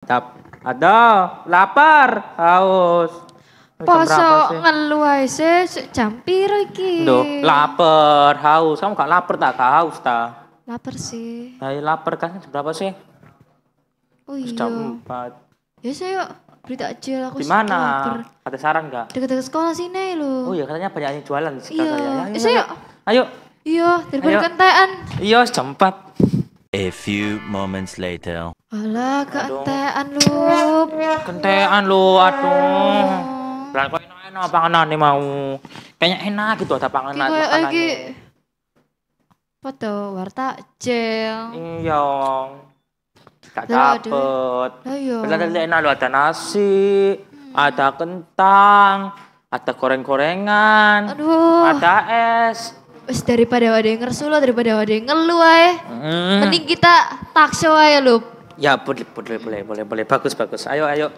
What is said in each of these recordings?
Ada, lapar, haus. Poso ngeluh ae sih jam piro iki? Duh, lapar, haus. Kamu gak lapar tak? Gak haus tak? Lapar sih. Nah, lapar kan jam berapa sih? Oh Jam iya. 4. Ya saya yuk beli takjil aku Di sudah mana? lapar. Ada saran gak? Dekat-dekat sekolah sini Oh loh. iya, katanya banyak yang jualan di sekitar Iya. saya. Ya saya yuk. Ayo. Iya, daripada Ayo. kentean. Iya, jam 4. A few moments later. Alah, Aduh. kentean lu. Kentean lu, aduh. Lah kok enak panganane mau. Kayaknya enak gitu ada panganan Kayak lagi makanannya. apa tuh? Wartakjil. Iya. Gak Lah, ada. dapet. Lah iya. Padahal enak lu ada nasi, ada kentang, ada goreng-gorengan, Aduh. ada es. Wes daripada ada yang ngersu lo, daripada ada yang ngeluh ae. Mending kita talk show aja lu. Ya boleh. Bagus. Ayo.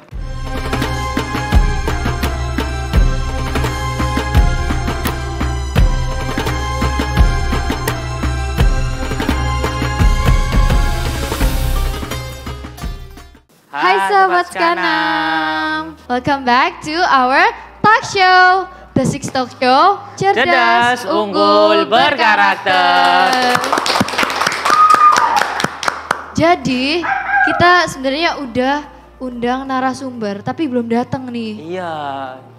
Hai Sobat Skanam. Welcome back to our talk show. The Six Talk Show, cerdas, unggul, berkarakter. Jadi, kita sebenarnya udah undang narasumber, tapi belum datang nih. Iya.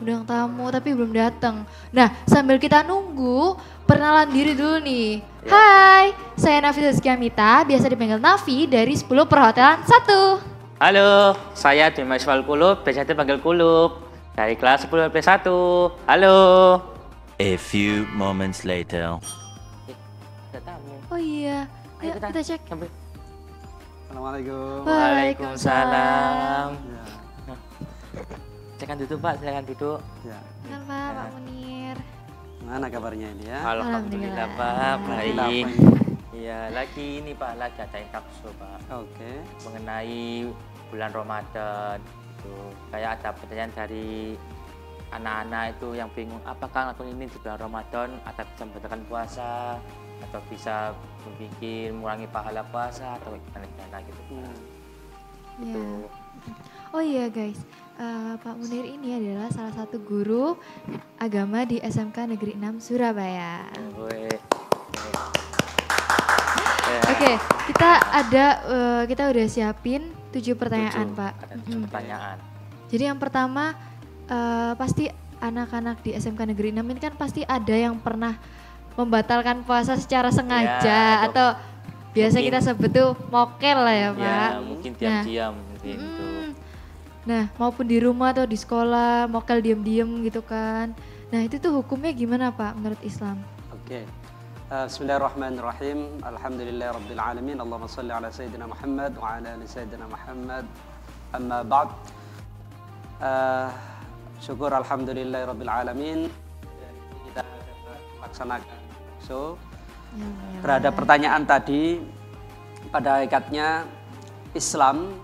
Undang tamu, tapi belum datang. Nah, sambil kita nunggu, perkenalan diri dulu nih. Ya. Hai, saya Nafi Rizkyamita, biasa dipanggil Nafi dari 10 Perhotelan 1. Halo, saya Dimas Kulub, biasa dipanggil Kulub. Dari kelas 10 LP1. Halo. A few moments later. Ada tamu. Oh iya, Ayo ayo kita cek. Sampai. Assalamualaikum. Waalaikumsalam. Ya, Silakan duduk Pak, silakan duduk. ya. Kan Pak Munir. Mana kabarnya ini ya? Alhamdulillah Pak, Alhamdulillah, baik. apa ini? Iya, lagi ini Pak, lagi ada talkshow Pak. Oke. Mengenai bulan Ramadan. Gitu. Kayak ada pertanyaan dari anak-anak itu yang bingung, apakah akun ini di bulan Ramadan ada bisa membatalkan puasa atau bisa membuat mengurangi pahala puasa atau gimana gitu. Ya. Gitu. Oh iya guys, Pak Munir ini adalah salah satu guru agama di SMK Negeri 6 Surabaya. Gue. Oke, kita udah siapin 7 pertanyaan Pak. Ada 7 pertanyaan. Jadi yang pertama pasti anak-anak di SMK Negeri 6 ini kan pasti ada yang pernah membatalkan puasa secara sengaja atau biasa mungkin- kita sebut tuh mokel lah ya Pak. Ya, mungkin diam-diam mungkin itu. Nah, maupun di rumah atau di sekolah, mokel diam-diam gitu kan. Nah, itu tuh hukumnya gimana Pak menurut Islam? Oke. Bismillahirrahmanirrahim. Alhamdulillahirabbil alamin. Allahumma shalli ala sayyidina Muhammad wa ala ali sayyidina Muhammad. Amma ba'd. Syukur alhamdulillahirabbil alamin. Kita dapat melaksanakan so terhadap pertanyaan tadi, pada hakikatnya Islam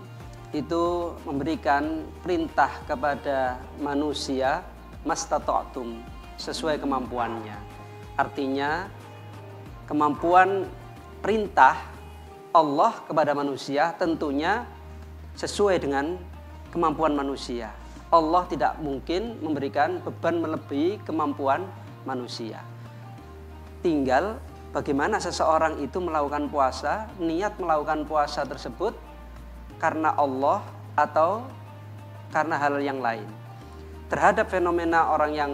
itu memberikan perintah kepada manusia mastata'tum, sesuai kemampuannya. Artinya kemampuan perintah Allah kepada manusia tentunya sesuai dengan kemampuan manusia. Allah tidak mungkin memberikan beban melebihi kemampuan manusia. Tinggal bagaimana seseorang itu melakukan puasa, niat melakukan puasa tersebut karena Allah atau karena hal yang lain. Terhadap fenomena orang yang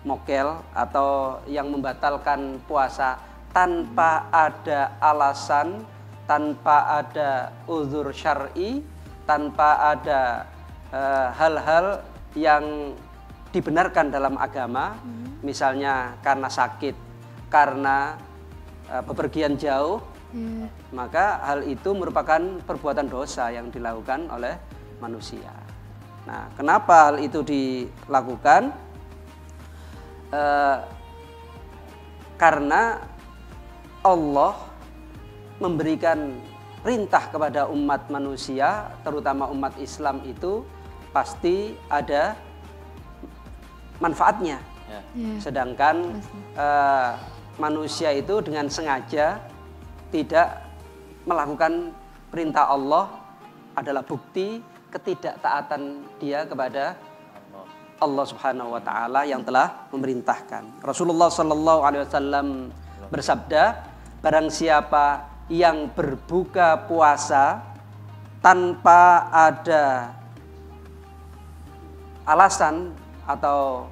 mokel atau yang membatalkan puasa tanpa ada alasan, tanpa ada uzur syar'i, tanpa ada hal-hal yang dibenarkan dalam agama, misalnya karena sakit, karena bepergian jauh, maka hal itu merupakan perbuatan dosa yang dilakukan oleh manusia. Nah, kenapa hal itu dilakukan? Karena Allah memberikan perintah kepada umat manusia, terutama umat Islam itu pasti ada manfaatnya. Ya. Sedangkan manusia itu dengan sengaja tidak melakukan perintah Allah adalah bukti ketidaktaatan dia kepada Allah Subhanahu wa taala yang telah memerintahkan. Rasulullah sallallahu alaihi wasallam bersabda, barang siapa yang berbuka puasa tanpa ada alasan atau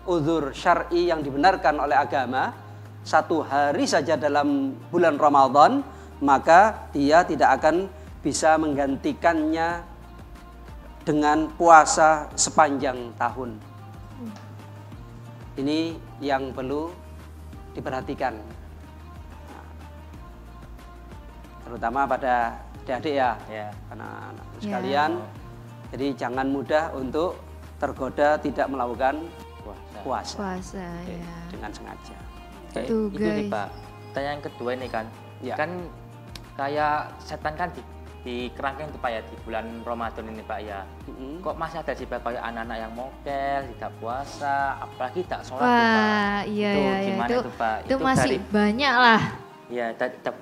uzur syar'i yang dibenarkan oleh agama, 1 hari saja dalam bulan Ramadan, maka dia tidak akan bisa menggantikannya dengan puasa sepanjang tahun. Ini yang perlu diperhatikan, terutama pada adik-adik ya, anak-anak sekalian. Jadi jangan mudah untuk tergoda tidak melakukan puasa dengan sengaja. Itu nih Pak. Pertanyaan kedua ini kan, kan kayak setan kan di kerangkeng tuh Pak ya di bulan Ramadan ini Pak ya. Kok masih ada sih Pak kayak anak-anak yang mokel, tidak puasa, apalagi tak sholat tuh Pak. Iya, Gimana itu Pak? Itu masih banyak lah. Ya,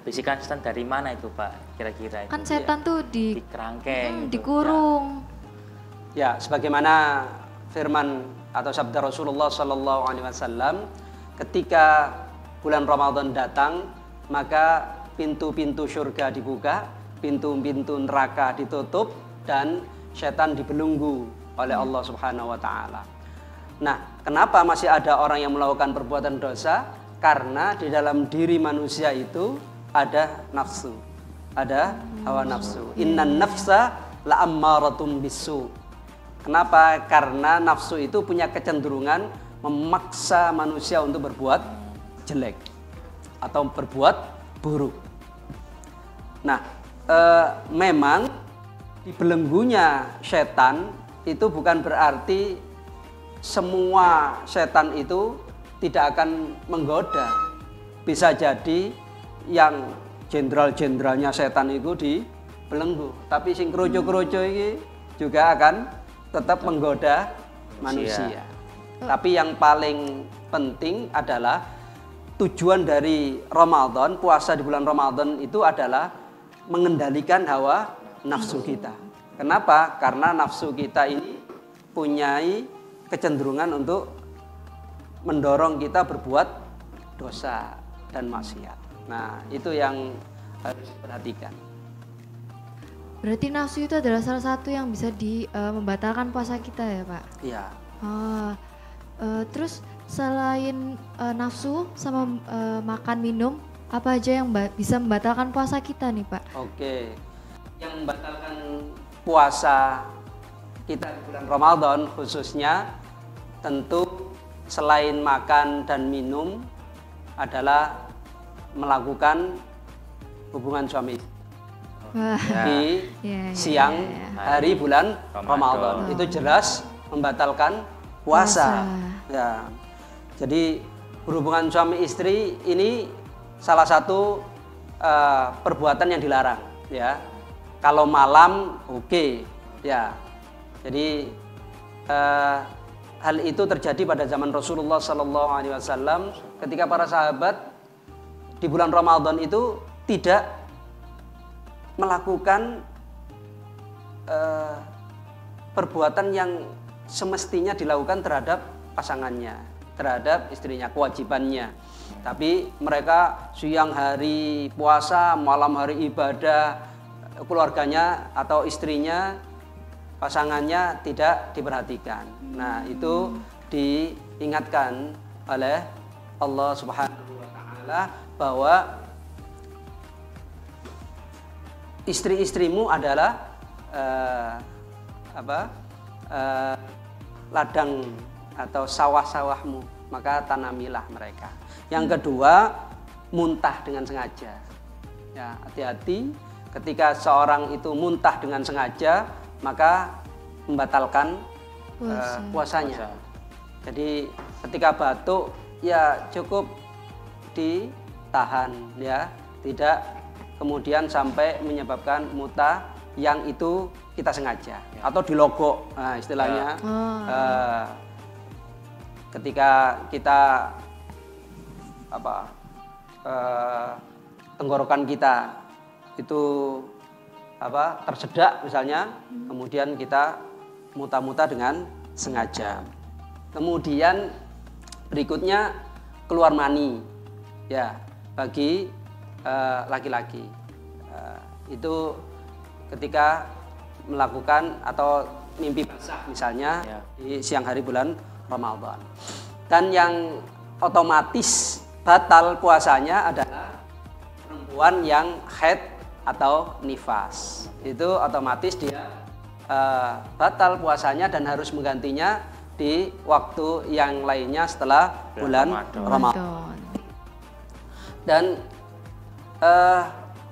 bisikan setan dari mana itu Pak kira-kira itu? Kan setan tuh di kerangkeng, dikurung. Ya, sebagaimana firman atau sabda Rasulullah sallallahu alaihi wasallam, ketika bulan Ramadan datang, maka pintu-pintu surga dibuka, pintu-pintu neraka ditutup, dan setan dibelenggu oleh Allah Subhanahu wa taala. Nah, kenapa masih ada orang yang melakukan perbuatan dosa? Karena di dalam diri manusia itu ada nafsu, ada hawa nafsu. Innan nafsa la'ammaratum bisu. Kenapa? Karena nafsu itu punya kecenderungan memaksa manusia untuk berbuat jelek atau berbuat buruk. Nah, memang dibelenggunya setan itu bukan berarti semua setan itu tidak akan menggoda. Bisa jadi yang jenderal-jenderalnya setan itu dibelenggu, tapi sing kroco-kroco ini juga akan tetap menggoda manusia. Tapi yang paling penting adalah tujuan dari Ramadan, puasa di bulan Ramadan itu adalah mengendalikan hawa nafsu kita. Kenapa? Karena nafsu kita ini punya kecenderungan untuk mendorong kita berbuat dosa dan maksiat. Nah, itu yang harus diperhatikan. Berarti nafsu itu adalah salah satu yang bisa membatalkan puasa kita ya Pak? Iya. Terus selain nafsu sama makan minum, apa aja yang bisa membatalkan puasa kita nih Pak? Oke, yang membatalkan puasa kita di bulan Ramadan khususnya tentu selain makan dan minum adalah melakukan hubungan suami di siang hari bulan Ramadan. Itu jelas membatalkan puasa. Ya. Jadi berhubungan suami istri ini salah satu perbuatan yang dilarang, ya. Kalau malam oke, ya. Jadi hal itu terjadi pada zaman Rasulullah Sallallahu Alaihi Wasallam ketika para sahabat di bulan Ramadan itu tidak melakukan perbuatan yang semestinya dilakukan terhadap pasangannya, terhadap istrinya, kewajibannya. Tapi mereka siang hari puasa, malam hari ibadah, keluarganya atau istrinya, pasangannya tidak diperhatikan. Nah, itu diingatkan oleh Allah Subhanahu wa taala bahwa istri-istrimu adalah ladang atau sawah-sawahmu, maka tanamilah mereka. Yang kedua, muntah dengan sengaja. Ya, hati-hati ketika seorang itu muntah dengan sengaja, maka membatalkan puasanya. Jadi ketika batuk ya cukup ditahan, ya, tidak kemudian sampai menyebabkan muntah yang itu kita sengaja atau dilogok, nah, istilahnya. Ketika kita tenggorokan kita itu tersedak misalnya, kemudian kita muta-muta dengan sengaja. Kemudian berikutnya keluar mani, ya bagi laki-laki. Itu ketika melakukan atau mimpi basah misalnya di siang hari bulan Ramadan. Dan yang otomatis batal puasanya adalah perempuan yang haid atau nifas. Itu otomatis dia batal puasanya dan harus menggantinya di waktu yang lainnya setelah bulan Ramadan. Dan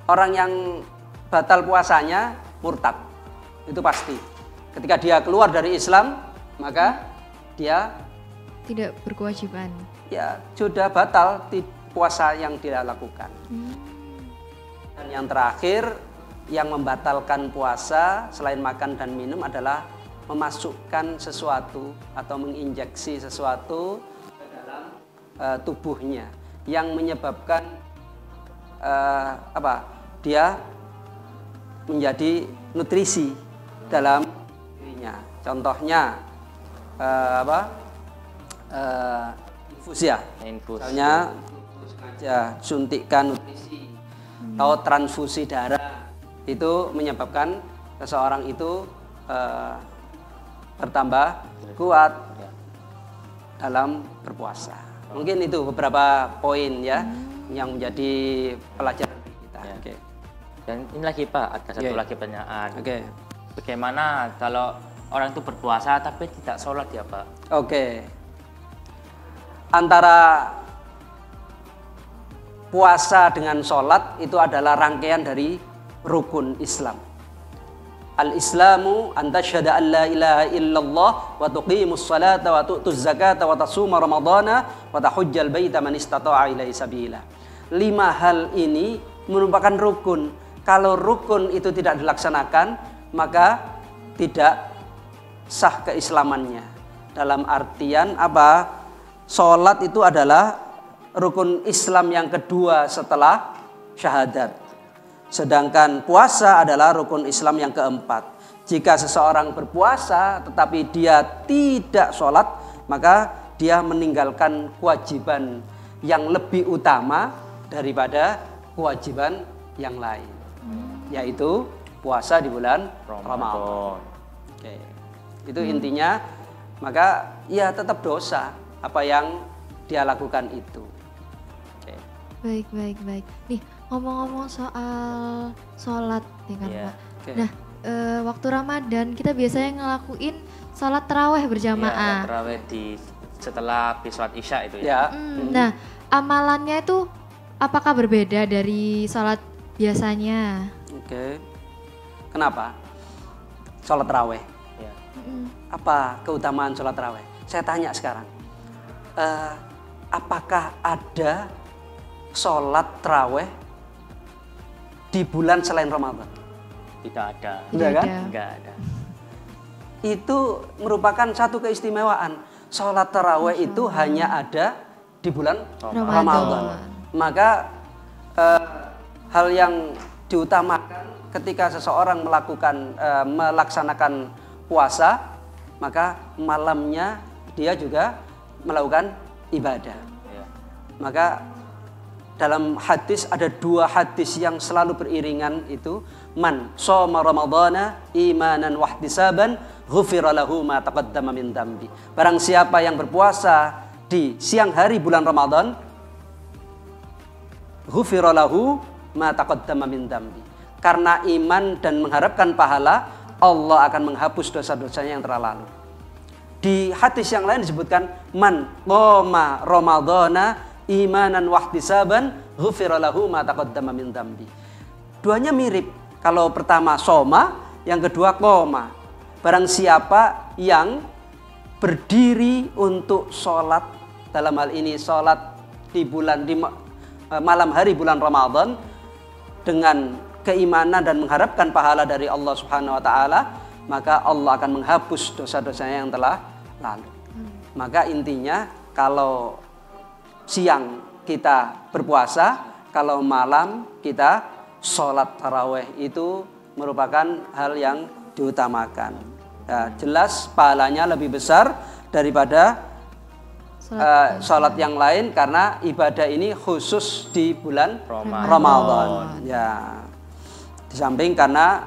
orang yang batal puasanya murtad, itu pasti. Ketika dia keluar dari Islam, maka dia tidak berkewajiban. Ya, sudah batal puasa yang dia lakukan. Dan yang terakhir, yang membatalkan puasa selain makan dan minum adalah memasukkan sesuatu atau menginjeksi sesuatu ke dalam tubuhnya yang menyebabkan dia menjadi nutrisi dalam dirinya. Contohnya infus ya. Misalnya sengaja suntikan nutrisi atau transfusi darah, itu menyebabkan seseorang itu bertambah kuat dalam berpuasa. Mungkin itu beberapa poin ya yang menjadi pelajaran kita. Oke. Dan ini lagi Pak, ada satu lagi pertanyaan. Bagaimana kalau orang itu berpuasa tapi tidak sholat ya Pak? Antara puasa dengan sholat itu adalah rangkaian dari rukun Islam. Al-Islamu an tasyhada an la ilaha illallah wa tuqimus salata wa tu'tuz zakata wa tasuma ramadana wa tahujjal baita man istata'a ilaihi sabila. 5 hal ini merupakan rukun. Kalau rukun itu tidak dilaksanakan, maka tidak sah keislamannya. Dalam artian apa? Sholat itu adalah rukun Islam yang kedua setelah syahadat. Sedangkan puasa adalah rukun Islam yang keempat. Jika seseorang berpuasa tetapi dia tidak sholat, maka dia meninggalkan kewajiban yang lebih utama daripada kewajiban yang lain, yaitu puasa di bulan Ramadan. Itu intinya. Maka ya tetap dosa apa yang dia lakukan itu. Baik. Nih, ngomong-ngomong soal sholat ya kan Pak. Nah, waktu Ramadan kita biasanya ngelakuin sholat taraweh berjamaah. Taraweh setelah sholat Isya itu ya. Nah, amalannya itu apakah berbeda dari sholat biasanya? Kenapa? Sholat taraweh. Apa keutamaan sholat taraweh? Saya tanya sekarang. Apakah ada sholat taraweh di bulan selain Ramadan? Tidak ada. Enggak ada. Itu merupakan satu keistimewaan. Sholat taraweh itu hanya ada di bulan Ramadan. Maka hal yang diutamakan ketika seseorang melaksanakan puasa, maka malamnya dia juga melakukan ibadah. Maka dalam hadis ada 2 hadis yang selalu beriringan itu, man shoma ramadhana imanan wahtisaban ghufira lahu ma taqaddama min dambi. Barang siapa yang berpuasa di siang hari bulan Ramadan, ghufira lahu ma taqaddama min dambi. Karena iman dan mengharapkan pahala, Allah akan menghapus dosa-dosanya yang telah lalu. Di hadis yang lain disebutkan man qoma ramadhana imanan wahtisaban ghufira lahu ma taqaddama min dambi. Duanya mirip. Kalau pertama soma, yang kedua qoma. Barang siapa yang berdiri untuk sholat, dalam hal ini sholat di malam hari bulan Ramadan dengan keimanan dan mengharapkan pahala dari Allah Subhanahu wa taala, maka Allah akan menghapus dosa-dosanya yang telah lalu. Maka intinya kalau siang kita berpuasa, kalau malam kita sholat taraweh itu merupakan hal yang diutamakan. Ya, jelas pahalanya lebih besar daripada sholat yang lain karena ibadah ini khusus di bulan Ramadan. Ya, di samping karena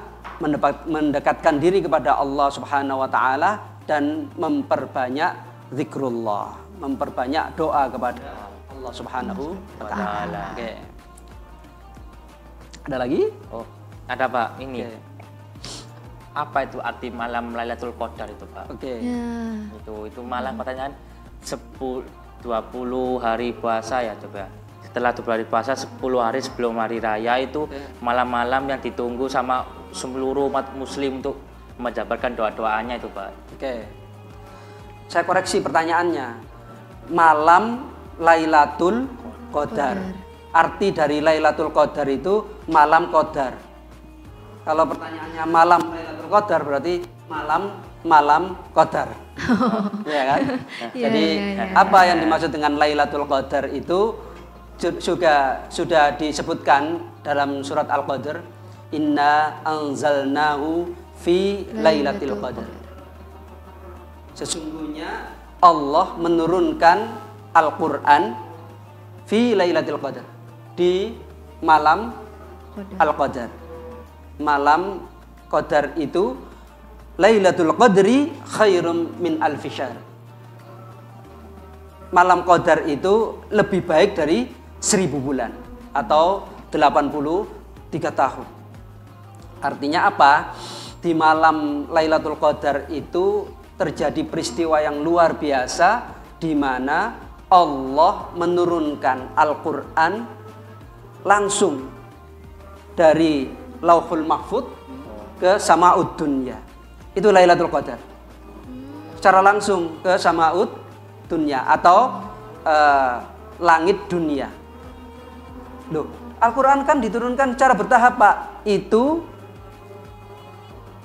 mendekatkan diri kepada Allah Subhanahu wa taala dan memperbanyak zikrullah, memperbanyak doa kepada Allah Subhanahu wa taala. Oke. Ada lagi? Oh, ada Pak, ini. Oke. Apa itu arti malam Lailatul Qadar itu, Pak? Oke. Ya. Itu malam katanya 20 hari puasa ya coba. Setelah 20 hari puasa 10 hari sebelum hari raya itu malam-malam yang ditunggu sama seluruh umat muslim untuk menjabarkan doa-doanya itu, Pak. Oke. Saya koreksi pertanyaannya. Malam Lailatul Qadar. Arti dari Lailatul Qadar itu malam Qadar. Kalau pertanyaannya malam Lailatul Qadar berarti malam Qadar. Ya kan? Jadi apa yang dimaksud dengan Lailatul Qadar itu juga sudah disebutkan dalam surat Al-Qadr, inna anzalnahu fi Lailatul Qadar. Sesungguhnya Allah menurunkan Al-Qur'an fi Lailatul Qadar, di malam Al-Qadar. Malam Qadar itu Lailatul Qadri khairum min alfi syahr. Malam Qadar itu lebih baik dari 1000 bulan atau 83 tahun. Artinya apa? Di malam Lailatul Qadar itu terjadi peristiwa yang luar biasa di mana Allah menurunkan Al-Qur'an langsung dari Lauhul Mahfud ke Sama'ud Dunya. Itu Lailatul Qadar. Secara langsung ke Sama'ud Dunya atau langit dunia. Loh, Al-Qur'an kan diturunkan secara bertahap, Pak. Itu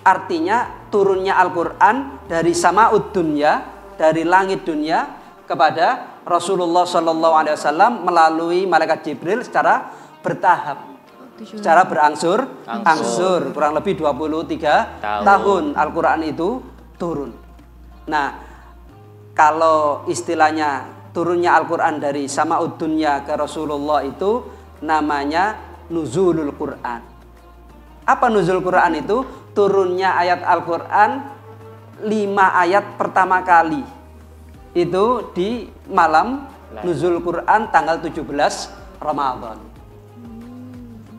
artinya turunnya Al-Qur'an dari Sama'ud Dunya, dari langit dunia kepada Rasulullah SAW melalui malaikat Jibril secara bertahap. Secara berangsur kurang lebih 23 tahun Al-Qur'an itu turun. Nah, kalau istilahnya turunnya Al-Qur'an dari Sama'ud Dunya ke Rasulullah itu namanya nuzulul Qur'an. Apa nuzul Qur'an itu? Turunnya ayat Al-Qur'an 5 ayat pertama kali. Itu di malam nuzul Qur'an tanggal 17 Ramadan.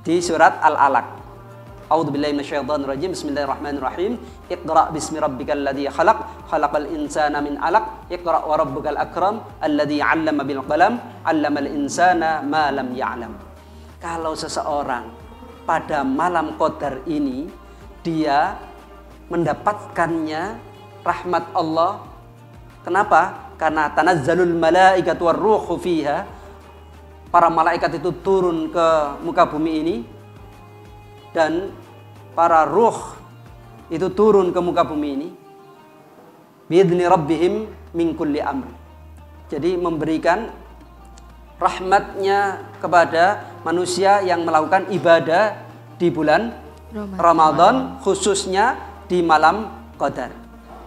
Di surat Al-Alaq. A'udzubillahi minasyaitonirrajim. Bismillahirrahmanirrahim. Iqra bismi rabbikal ladzi khalaq, khalaqal insana min 'alaq. Iqra wa rabbukal akram, alladzi 'allama bil qalam, 'allamal insana ma lam ya'lam. Kalau seseorang pada malam Qadar ini dia mendapatkannya rahmat Allah. Kenapa? Karena tanazzalul malaikatu warruhu fiha. Para malaikat itu turun ke muka bumi ini dan para ruh itu turun ke muka bumi ini biidzni rabbihim min kulli amr. Jadi memberikan rahmatnya kepada manusia yang melakukan ibadah di bulan Ramadan, khususnya di malam Qadar.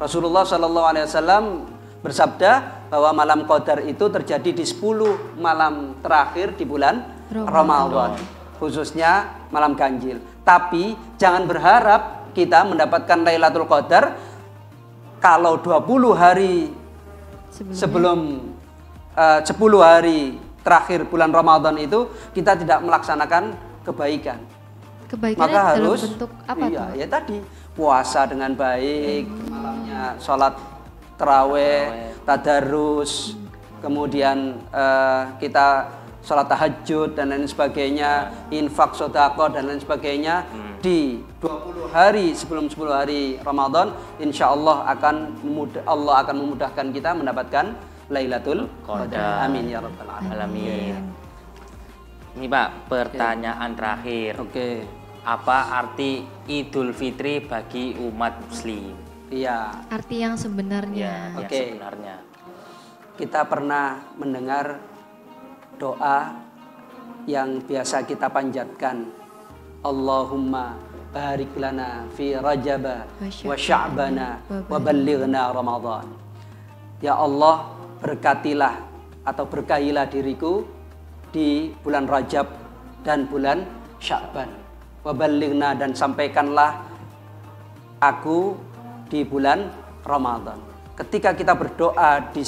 Rasulullah SAW bersabda bahwa malam Qadar itu terjadi di 10 malam terakhir di bulan Ramadan, khususnya malam ganjil. Tapi jangan berharap kita mendapatkan Lailatul Qadar kalau 20 hari sebelum 10 hari terakhir bulan Ramadan itu kita tidak melaksanakan kebaikan. Maka harus bentuk apa tuh? Ya tadi puasa dengan baik, malamnya sholat taraweh, tadarus, kemudian kita sholat tahajud dan lain sebagainya, infak, sedekah dan lain sebagainya di 20 hari sebelum 10 hari Ramadan, insya Allah Allah akan memudahkan kita mendapatkan Lailatul Qadar. Amin ya rabbal alamin. Ini Pak, pertanyaan terakhir. Oke. Apa arti Idul Fitri bagi umat Muslim? Iya. Arti yang sebenarnya. Yang sebenarnya. Kita pernah mendengar doa yang biasa kita panjatkan. Allahumma barik lana fi Rajab wa Sya'bana wa ballighna Ramadan. Ya Allah, berkatilah atau berkahilah diriku di bulan Rajab dan bulan Sya'ban. Wa ballighna, dan sampaikanlah aku di bulan Ramadan. Ketika kita berdoa di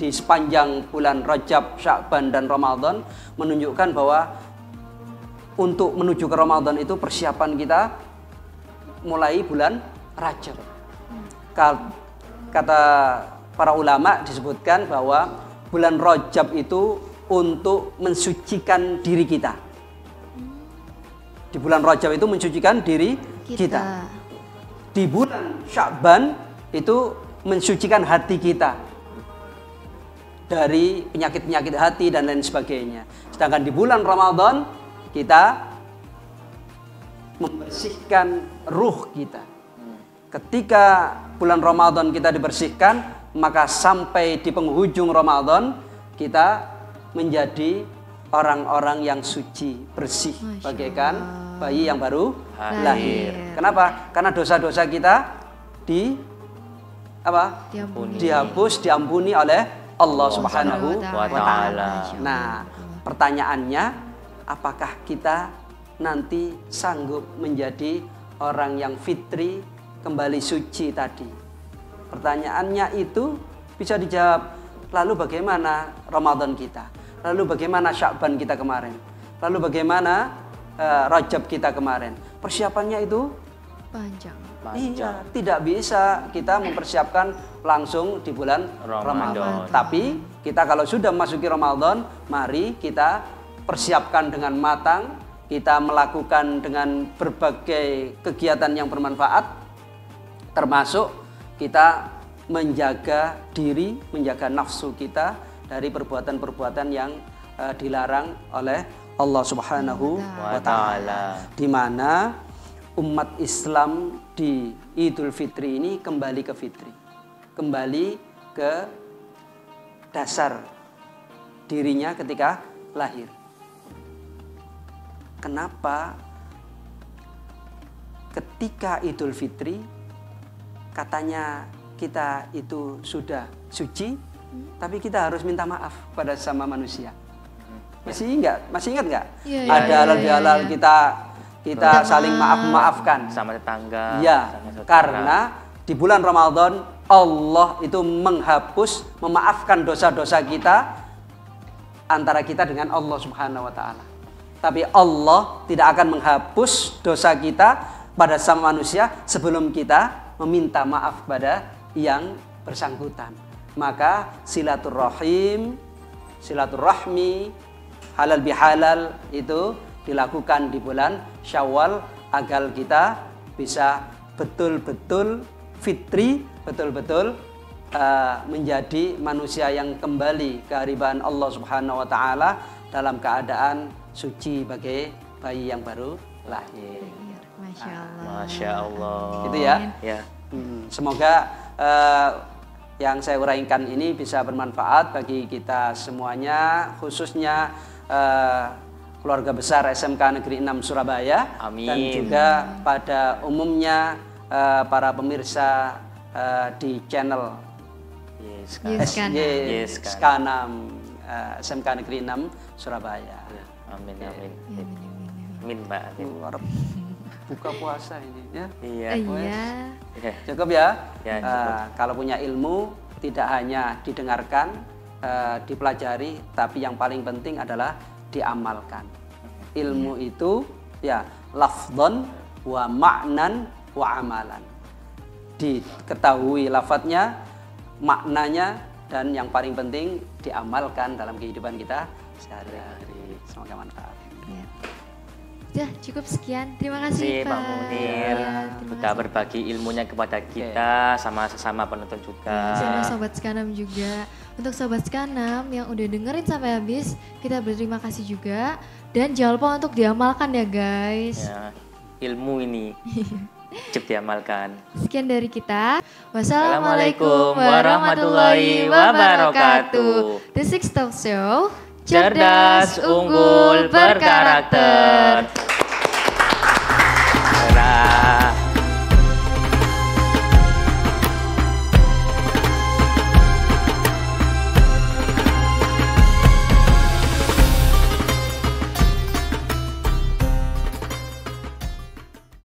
sepanjang bulan Rajab, Sya'ban dan Ramadan, menunjukkan bahwa untuk menuju ke Ramadan itu persiapan kita mulai bulan Rajab. Kata para ulama disebutkan bahwa bulan Rajab itu untuk mensucikan diri kita. Di bulan Rajab itu mensucikan diri kita. Di bulan Sya'ban itu mensucikan hati kita dari penyakit-penyakit hati dan lain sebagainya. Sedangkan di bulan Ramadan kita membersihkan ruh kita. Ketika bulan Ramadan kita dibersihkan, maka sampai di penghujung Ramadan kita menjadi orang-orang yang suci, bersih, bagaikan bayi yang baru lahir. Kenapa? Karena dosa-dosa kita dihapus, diampuni oleh Allah Subhanahu wa Ta'ala. Nah, pertanyaannya, apakah kita nanti sanggup menjadi orang yang fitri, kembali suci tadi? Pertanyaannya itu bisa dijawab. Lalu bagaimana Ramadan kita? Lalu bagaimana Sya'ban kita kemarin? Lalu bagaimana Rajab kita kemarin? Persiapannya itu panjang. Iya, tidak bisa kita mempersiapkan langsung di bulan Ramadan. Tapi kita kalau sudah memasuki Ramadan, mari kita persiapkan dengan matang. Kita melakukan dengan berbagai kegiatan yang bermanfaat, termasuk kita menjaga diri, menjaga nafsu kita dari perbuatan-perbuatan yang dilarang oleh Allah Subhanahu wa Ta'ala. Di mana umat Islam di Idul Fitri ini kembali ke fitri, kembali ke dasar dirinya ketika lahir. Kenapa ketika Idul Fitri katanya kita itu sudah suci, tapi kita harus minta maaf pada sesama manusia? Masih ingat nggak? Ada halal-halal kita saling maafkan sama tetangga. Ya, karena di bulan Ramadan Allah itu memaafkan dosa-dosa kita antara kita dengan Allah Subhanahu wa Ta'ala. Tapi Allah tidak akan menghapus dosa kita pada sama manusia sebelum kita meminta maaf pada yang bersangkutan. Maka silaturahmi, halal bihalal itu dilakukan di bulan Syawal agar kita bisa betul-betul fitri, betul-betul menjadi manusia yang kembali ke hadirat Allah Subhanahu wa Ta'ala dalam keadaan suci bagai bayi yang baru lahir. Masya Allah. Masya Allah. Gitu ya. Ya. Semoga yang saya uraikan ini bisa bermanfaat bagi kita semuanya, khususnya keluarga besar SMK Negeri 6 Surabaya. Amin. Dan juga pada umumnya para pemirsa di channel SK6 SMK Negeri 6 Surabaya. Amin, amin. Amin, Pak. Buka puasa ini ya. Iya. Cukup ya. Cukup. Kalau punya ilmu tidak hanya didengarkan, dipelajari, tapi yang paling penting adalah diamalkan. Ilmu itu ya lafdhan wa ma'nan wa amalan. Diketahui lafadznya, maknanya, dan yang paling penting diamalkan dalam kehidupan kita sehari-hari. Semoga manfaat. Ya, cukup sekian. Terima kasih Pak Munir. Sudah berbagi ilmunya kepada kita sama sesama penonton juga. Sama Sobat Skanam juga. Untuk Sobat Skanam yang udah dengerin sampai habis, kita berterima kasih juga. Dan jangan lupa untuk diamalkan ya guys. Ya, ilmu ini wajib diamalkan. Sekian dari kita. Wassalamualaikum warahmatullahi wabarakatuh. The Six Talk Show. Cerdas, unggul, berkarakter.